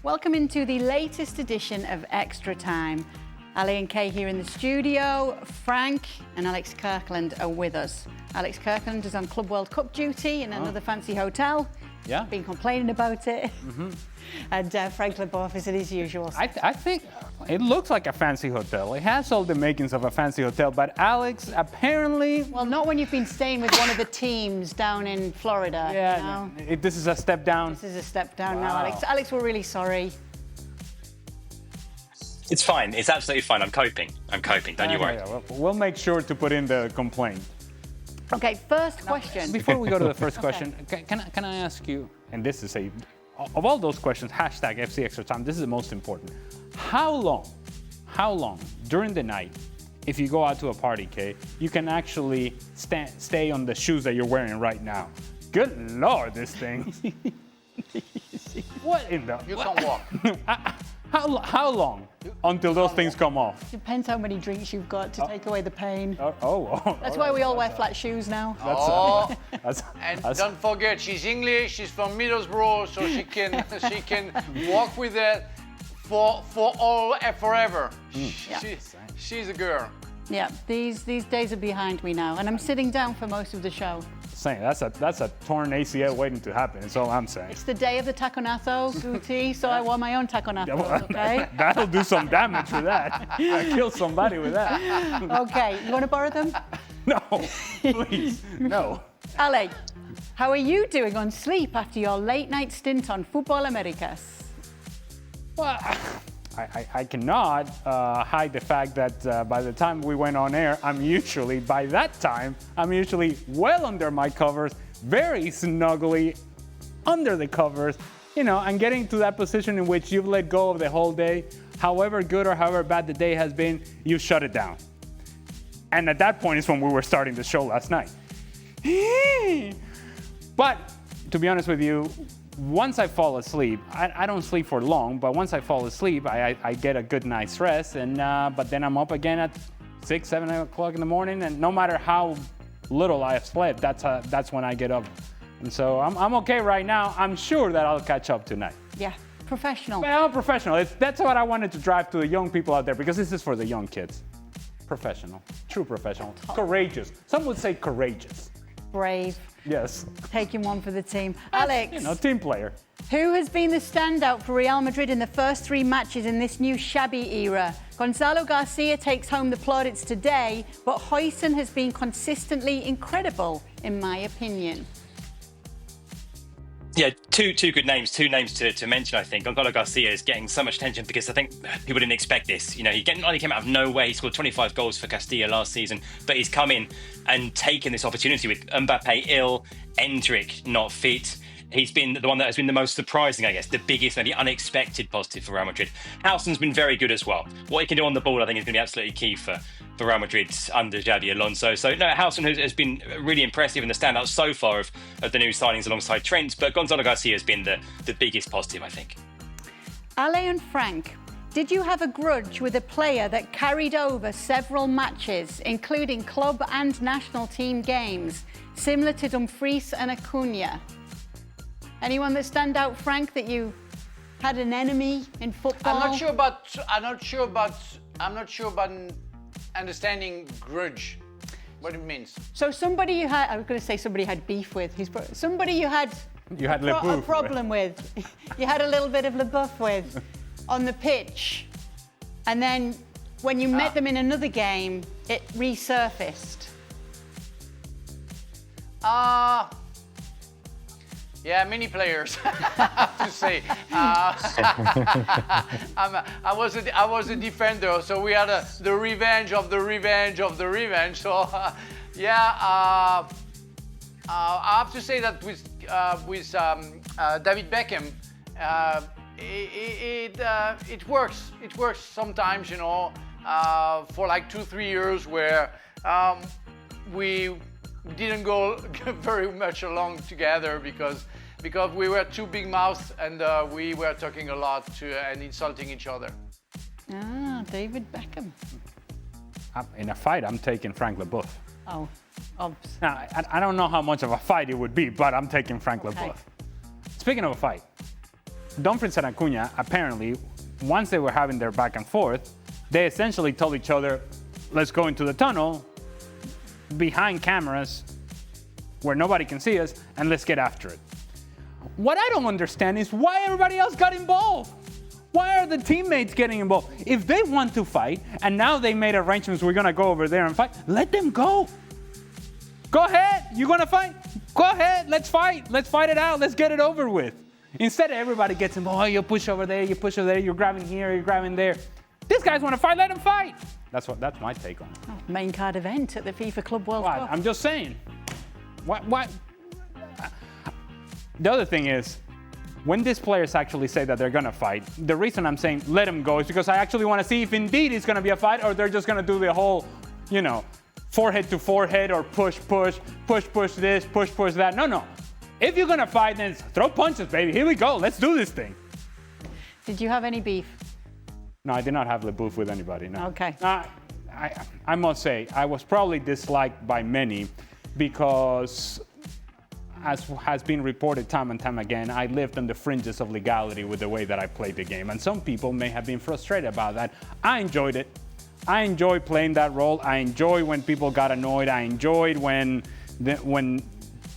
Welcome into the latest edition of Extra Time. Ali and Kay here in the studio. Frank and Alex Kirkland are with us. Alex Kirkland is on Club World Cup duty in another fancy hotel. Yeah. Been complaining about it. And Frank Leboeuf is at his usual. I think it looks like a fancy hotel. It has all the makings of a fancy hotel, but Alex apparently... Well, not when you've been staying with one of the teams down in Florida. Yeah, this is a step down. This is a step down now, Alex. Alex, we're really sorry. It's fine. It's absolutely fine. I'm coping. Don't you worry. Yeah, we'll make sure to put in the complaint. Okay, first question. Before we go to the first question, can I ask you, and this is of all those questions, hashtag FC Extra Time, this is the most important. How long during the night, if you go out to a party, Kay, you can actually stay on the shoes that you're wearing right now? Good Lord, this thing. What in the... You can't walk. How long until those things come off? Depends how many drinks you've got to take away the pain. That's why right. we all wear flat shoes now. And don't forget, she's English. She's from Middlesbrough, so she can walk with it for forever. She's a girl. Yeah, these days are behind me now, and I'm sitting down for most of the show. Saying that's a torn ACL waiting to happen. That's all I'm saying. It's the day of the taconazo, Guti, so I wore my own taconazo, okay? That'll do some damage with that. I killed somebody with that. Okay, you want to borrow them? No, please, no. Ale, how are you doing on sleep after your late night stint on Futbol Americas? Well, I cannot hide the fact that by the time we went on air, I'm usually well under my covers, very snuggly under the covers, and getting to that position in which you've let go of the whole day. However good or however bad the day has been, you shut it down. And at that point is when we were starting the show last night. But to be honest with you, once I fall asleep, I don't sleep for long, but once I fall asleep, I get a good night's rest, and but then I'm up again at 6, 7 o'clock in the morning, and no matter how little I have slept, that's when I get up. And so I'm okay right now. I'm sure that I'll catch up tonight. Yeah, professional. Well, I'm professional. That's what I wanted to drive to the young people out there, because this is for the young kids. Professional, true professional, courageous. Some would say courageous. Brave. Yes. Taking one for the team. Alex. Team player. Who has been the standout for Real Madrid in the first 3 matches in this new Xabi era? Gonzalo Garcia takes home the plaudits today, but Huijsen has been consistently incredible, in my opinion. Yeah, two good names, two names to mention, I think. Gonzalo Garcia is getting so much attention because I think people didn't expect this. He came out of nowhere. He scored 25 goals for Castilla last season, but he's come in and taken this opportunity with Mbappe ill, Endrick not fit. He's been the one that has been the most surprising, I guess, the biggest, maybe unexpected positive for Real Madrid. Huijsen's been very good as well. What he can do on the ball, I think, is going to be absolutely key for Real Madrid under Xabi Alonso. So, no, Huijsen has been really impressive in the standout so far of the new signings alongside Trent, but Gonzalo Garcia has been the biggest positive, I think. Ale and Frank, did you have a grudge with a player that carried over several matches, including club and national team games, similar to Dumfries and Acuna? Anyone that stand out, Frank, that you had an enemy in football? I'm not sure about understanding grudge. What it means. So somebody you had, I was going to say somebody you had beef with. Somebody you had a problem with. You had a little bit of Leboeuf with on the pitch. And then when you met them in another game, it resurfaced. Yeah, many players, I have to say. I was a defender, so we had the revenge of the revenge of the revenge. So, I have to say that with David Beckham, it works. It works sometimes, for like 2-3 years where we didn't go very much along together because we were too big mouths and we were talking a lot and insulting each other. David Beckham. In a fight, I'm taking Frank Leboeuf. Oh, obs. Now, I don't know how much of a fight it would be, but I'm taking Frank Leboeuf. Speaking of a fight, Dumfries and Acuna, apparently, once they were having their back and forth, they essentially told each other, let's go into the tunnel behind cameras where nobody can see us, and let's get after it. What I don't understand is why everybody else got involved. Why are the teammates getting involved? If they want to fight, and now they made arrangements, we're gonna go over there and fight, let them go. Go ahead, you're gonna fight? Go ahead, let's fight. Let's fight it out, let's get it over with. Instead, everybody gets involved, oh, you push over there, you push over there, you're grabbing here, you're grabbing there. These guys wanna fight, let them fight. That's my take on it. Oh, main card event at the FIFA Club World Cup. I'm just saying. What? The other thing is, when these players actually say that they're gonna fight, the reason I'm saying let them go is because I actually want to see if indeed it's gonna be a fight, or they're just gonna do the whole, forehead to forehead, or push this, push that. No. If you're gonna fight, then throw punches, baby. Here we go. Let's do this thing. Did you have any beef? No, I did not have the beef with anybody. No. Okay. I must say, I was probably disliked by many because, as has been reported time and time again, I lived on the fringes of legality with the way that I played the game. And some people may have been frustrated about that. I enjoyed it. I enjoy playing that role. I enjoy when people got annoyed. I enjoyed when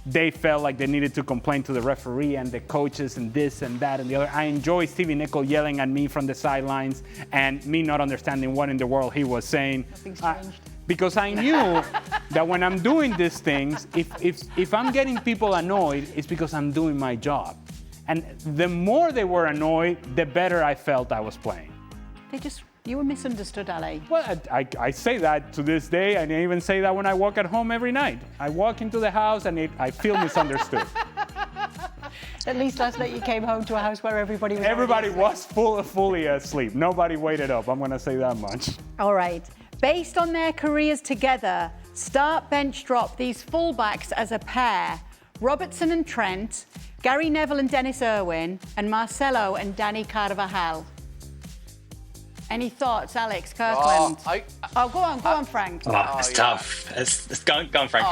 they felt like they needed to complain to the referee and the coaches and this and that and the other. I enjoy Stevie Nicol yelling at me from the sidelines and me not understanding what in the world he was saying. Nothing's changed. Because I knew that when I'm doing these things, if I'm getting people annoyed, it's because I'm doing my job. And the more they were annoyed, the better I felt I was playing. You were misunderstood, Ale. Well, I say that to this day, and I even say that when I walk at home every night. I walk into the house and I feel misunderstood. At least last night you came home to a house where everybody was fully asleep. Nobody waited up, I'm gonna say that much. All right. Based on their careers together, start, bench, drop these fullbacks as a pair. Robertson and Trent, Gary Neville and Dennis Irwin, and Marcelo and Dani Carvajal. Any thoughts, Alex Kirkland? Go on, Frank. It's tough. It's go on, Frank.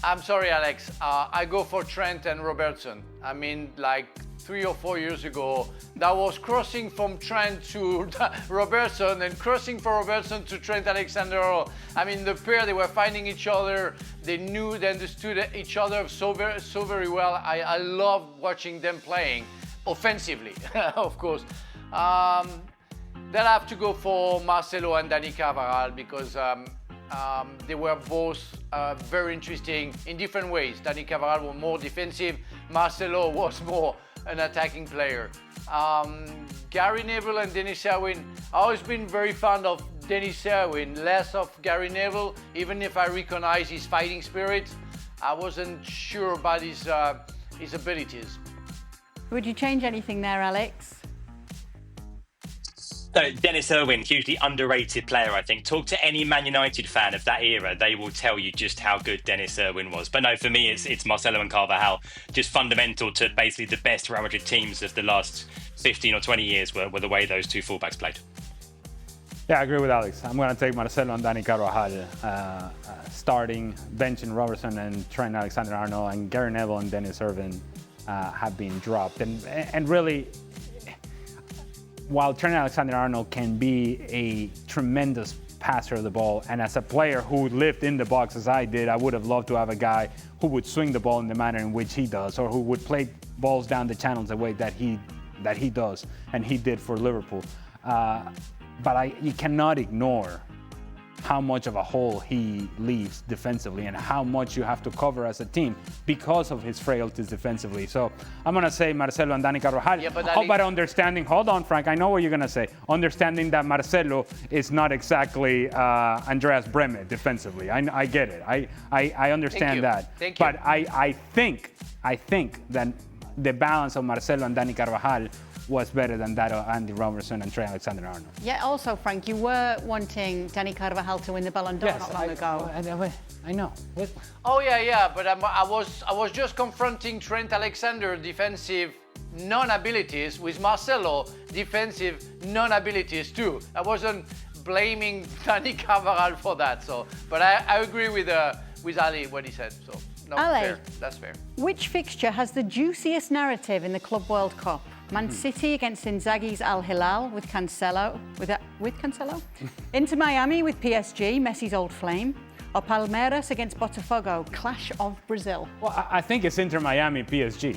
I'm sorry, Alex. I go for Trent and Robertson. I mean, like 3 or 4 years ago, that was crossing from Trent to Robertson and crossing from Robertson to Trent Alexander-Arnold. I mean, the pair, they were finding each other. They understood each other so very well. I love watching them playing offensively, of course. Then I have to go for Marcelo and Dani Carvajal because they were both very interesting in different ways. Dani Carvajal was more defensive. Marcelo was more an attacking player. Gary Neville and Dennis Irwin, I've always been very fond of Dennis Irwin, less of Gary Neville, even if I recognize his fighting spirit. I wasn't sure about his abilities. Would you change anything there, Alex? So Dennis Irwin, hugely underrated player, I think. Talk to any Man United fan of that era, they will tell you just how good Dennis Irwin was. But no, for me, it's Marcelo and Carvajal, just fundamental to basically the best Real Madrid teams of the last 15 or 20 years were the way those two fullbacks played. Yeah, I agree with Alex. I'm going to take Marcelo and Dani Carvajal starting, benching Robertson and Trent Alexander-Arnold, and Gary Neville and Dennis Irwin have been dropped. And really, while Trent Alexander-Arnold can be a tremendous passer of the ball, and as a player who lived in the box as I did, I would have loved to have a guy who would swing the ball in the manner in which he does, or who would play balls down the channels the way that he does, and he did for Liverpool. But you cannot ignore how much of a hole he leaves defensively and how much you have to cover as a team because of his frailties defensively. So I'm going to say Marcelo and Dani Carvajal. Yeah, but understanding, hold on, Frank, I know what you're going to say. Understanding that Marcelo is not exactly Andreas Brehme defensively. I get it. I understand that. Thank you. But I think that the balance of Marcelo and Dani Carvajal was better than that of Andy Robertson and Trent Alexander-Arnold. Yeah, also, Frank, you were wanting Dani Carvajal to win the Ballon d'Or not long ago. I know. Oh yeah, but I was just confronting Trent Alexander defensive non-abilities with Marcelo defensive non-abilities too. I wasn't blaming Dani Carvajal for that. So, but I agree with Ali what he said. So No, Ale. fair. That's fair. Which fixture has the juiciest narrative in the Club World Cup? Man City against Inzaghi's Al Hilal with Cancelo, Inter Miami with PSG, Messi's old flame, or Palmeiras against Botafogo, clash of Brazil? Well, I think it's Inter Miami PSG.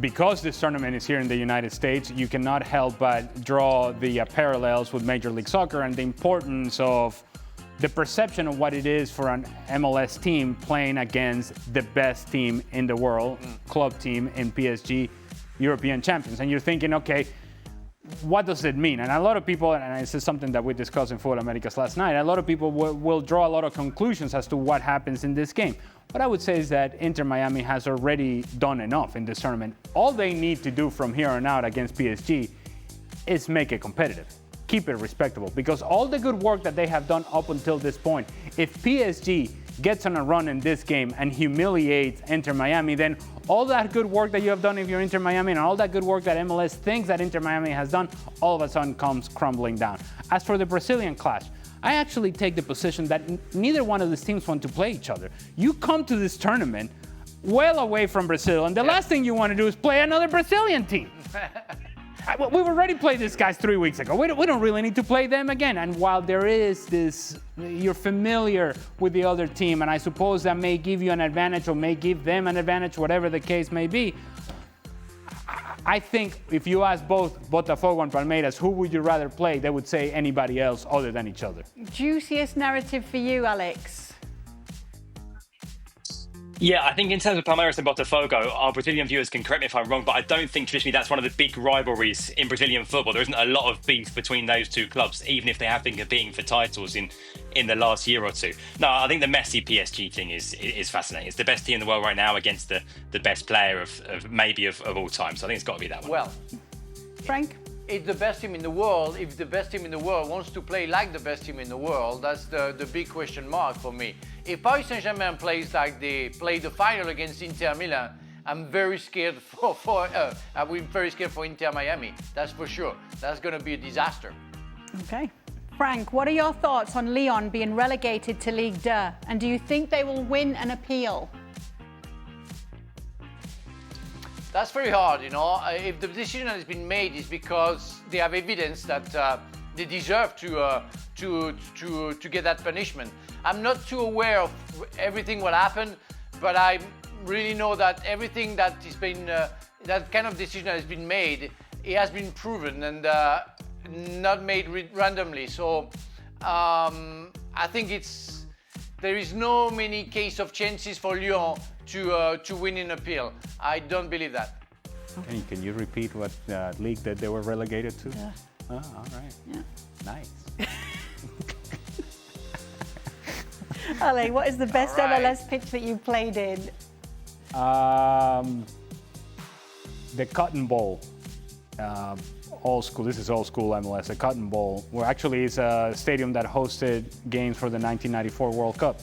Because this tournament is here in the United States, you cannot help but draw the parallels with Major League Soccer and the importance of the perception of what it is for an MLS team playing against the best team in the world, club team in PSG, European champions. And you're thinking, okay, what does it mean? And a lot of people, and this is something that we discussed in Futbol Americas last night, a lot of people will draw a lot of conclusions as to what happens in this game. What I would say is that Inter Miami has already done enough in this tournament. All they need to do from here on out against PSG is make it competitive, keep it respectable, because all the good work that they have done up until this point, if PSG gets on a run in this game and humiliates Inter Miami, then all that good work that you have done if you're Inter Miami and all that good work that MLS thinks that Inter Miami has done, all of a sudden comes crumbling down. As for the Brazilian clash, I actually take the position that neither one of these teams want to play each other. You come to this tournament well away from Brazil, and the last thing you want to do is play another Brazilian team. We've already played these guys 3 weeks ago. We don't really need to play them again. And while there is this, you're familiar with the other team, and I suppose that may give you an advantage or may give them an advantage, whatever the case may be. I think if you ask both Botafogo and Palmeiras, who would you rather play, they would say anybody else other than each other. Juiciest narrative for you, Alex? Yeah, I think in terms of Palmeiras and Botafogo, our Brazilian viewers can correct me if I'm wrong, but I don't think traditionally that's one of the big rivalries in Brazilian football. There isn't a lot of beef between those two clubs, even if they have been competing for titles in the last year or two. No, I think the Messi PSG thing is fascinating. It's the best team in the world right now against the best player of all time. So I think it's got to be that one. Well, Frank? It's the best team in the world. If the best team in the world wants to play like the best team in the world, that's the big question mark for me. If Paris Saint-Germain plays like they played the final against Inter Milan, I'm very scared I'm very scared for Inter Miami. That's for sure. That's going to be a disaster. Okay. Frank, what are your thoughts on Lyon being relegated to Ligue 2? And do you think they will win an appeal? That's very hard, you know. If the decision has been made, it's because they have evidence that they deserve to get that punishment. I'm not too aware of everything what happened, but I really know that everything that has been that kind of decision has been made, it has been proven and not made randomly. So I think there is no many case of chances for Lyon to win an appeal. I don't believe that. Can you repeat what league that they were relegated to? Yeah. Oh, all right. Yeah. Nice. Ale, what is the best right. MLS pitch that you've played in? The Cotton Bowl. Old school. This is old school MLS. The Cotton Bowl, where actually is a stadium that hosted games for the 1994 World Cup.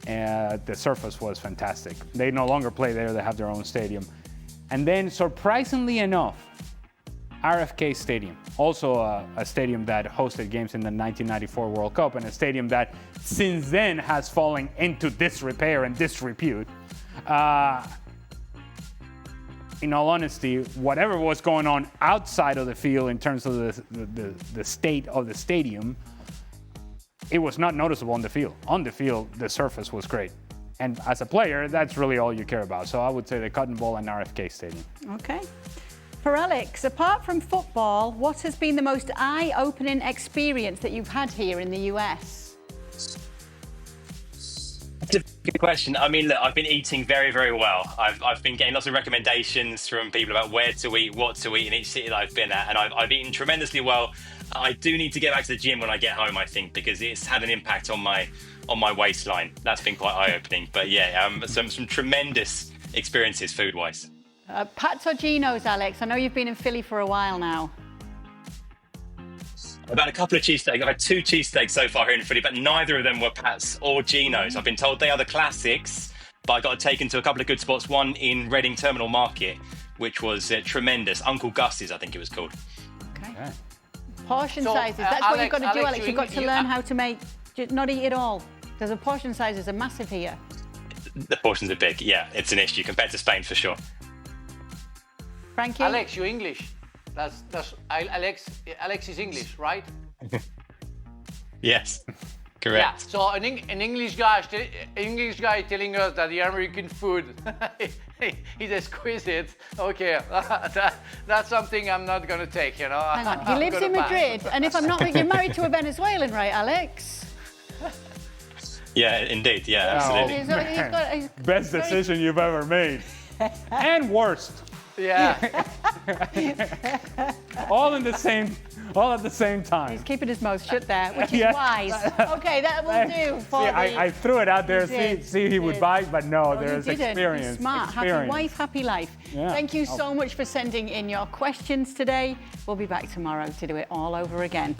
And the surface was fantastic. They no longer play there. They have their own stadium. And then, surprisingly enough, RFK Stadium, also a stadium that hosted games in the 1994 World Cup, and a stadium that since then has fallen into disrepair and disrepute. In all honesty, whatever was going on outside of the field in terms of the state of the stadium, it was not noticeable on the field. On the field, the surface was great. And as a player, that's really all you care about. So I would say the Cotton Bowl and RFK Stadium. Okay. For Alex, apart from football, what has been the most eye-opening experience that you've had here in the US? That's a good question. I mean, look, I've been eating very, very well. I've been getting lots of recommendations from people about where to eat, what to eat in each city that I've been at, and I've eaten tremendously well. I do need to get back to the gym when I get home, I think, because it's had an impact on my waistline. That's been quite eye-opening. But yeah, some tremendous experiences food-wise. Pat's or Geno's, Alex? I know you've been in Philly for a while now. I've had a couple of cheesesteaks. I've had 2 cheesesteaks so far here in Philly, but neither of them were Pat's or Geno's. I've been told they are the classics, but I got taken to a couple of good spots. One in Reading Terminal Market, which was tremendous. Uncle Gus's, I think it was called. Okay. Portion sizes. That's what you've got to do, Alex. You've got to learn how to not eat it all. Because the portion sizes are massive here. the portions are big. Yeah, it's an issue compared to Spain for sure. Frankie? Alex, you're English. Alex is English, right? Yes, Yeah. correct. So an English guy telling us that the American food is exquisite. Okay, that's something I'm not gonna take. You know. Hang on. He lives in Madrid, and if I'm not, you're married to a Venezuelan, right, Alex? Yeah, indeed. Yeah, absolutely. He's Best very- decision you've ever made. And worst. Yeah. All at the same time. He's keeping his mouth shut there, which is Yeah. wise. Okay, that will do for See, I threw it out there, You did, see he would did. bite, but no, Oh, there's you didn't. experience. You're smart. Happy experience. wife, happy life. Yeah. Thank you so much for sending in your questions today. We'll be back tomorrow to do it all over again.